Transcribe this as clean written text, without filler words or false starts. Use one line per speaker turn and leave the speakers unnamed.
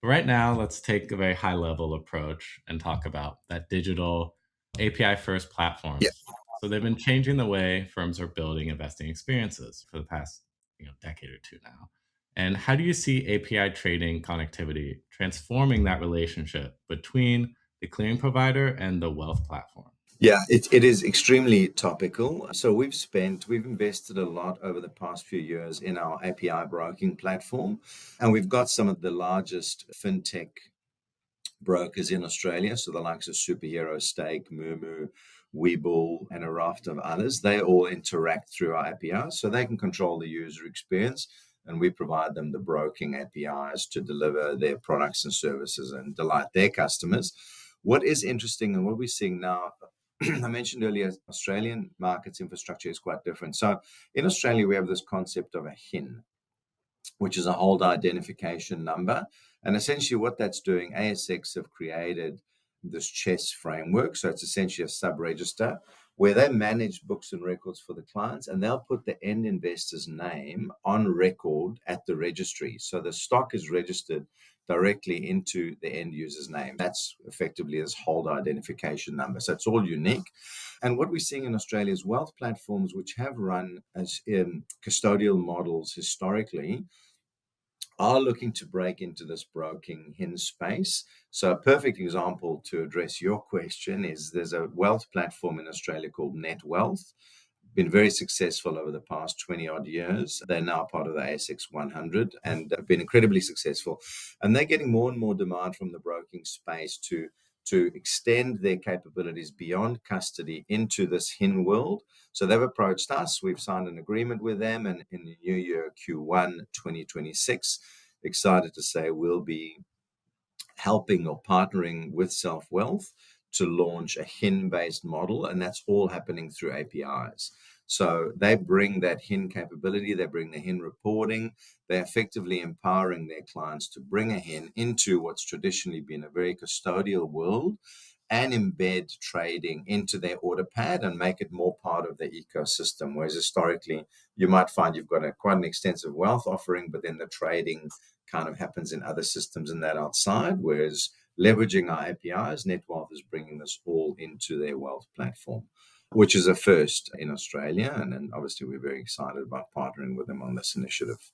Right now, let's take a very high level approach and talk about that digital API first
Yeah.
platforms. So they've been changing the way firms are building investing experiences for the past decade or two now. And how do you see API trading connectivity transforming that relationship between the clearing provider and the wealth platform?
Yeah, it is extremely topical. So we've invested a lot over the past few years in our API broking platform, and we've got some of the largest fintech brokers in Australia. So the likes of Superhero, Stake, Moomoo, Webull, and a raft of others. They all interact through our APIs, so they can control the user experience, and we provide them the broking APIs to deliver their products and services and delight their customers. What is interesting and what we're seeing now, I mentioned earlier, Australian markets infrastructure is quite different. So in Australia, we have this concept of a HIN, which is a hold identification number. And essentially, what that's doing, ASX have created this chess framework. So it's essentially a sub register where they manage books and records for the clients, and they'll put the end investor's name on record at the registry. So the stock is registered directly into the end user's name. That's effectively this hold identification number. So it's all unique. And what we're seeing in Australia is wealth platforms, which have run as custodial models historically, are looking to break into this broking HIN space. So a perfect example to address your question is there's a wealth platform in Australia called Net Wealth. Been very successful over the past 20 odd years. They're now part of the ASX 100 and have been incredibly successful. And they're getting more and more demand from the broking space to extend their capabilities beyond custody into this HIN world. So they've approached us. We've signed an agreement with them, and in the new year, Q1 2026, excited to say we'll be helping or partnering with Self Wealth to launch a HIN based model, and that's all happening through APIs. So they bring that HIN capability, they bring the HIN reporting, they're effectively empowering their clients to bring a HIN into what's traditionally been a very custodial world and embed trading into their order pad and make it more part of the ecosystem. Whereas historically, you might find you've got quite an extensive wealth offering, but then the trading kind of happens in other systems and that outside. Whereas leveraging our APIs, NetWealth is bringing this all into their wealth platform, which is a first in Australia. And then obviously we're very excited about partnering with them on this initiative.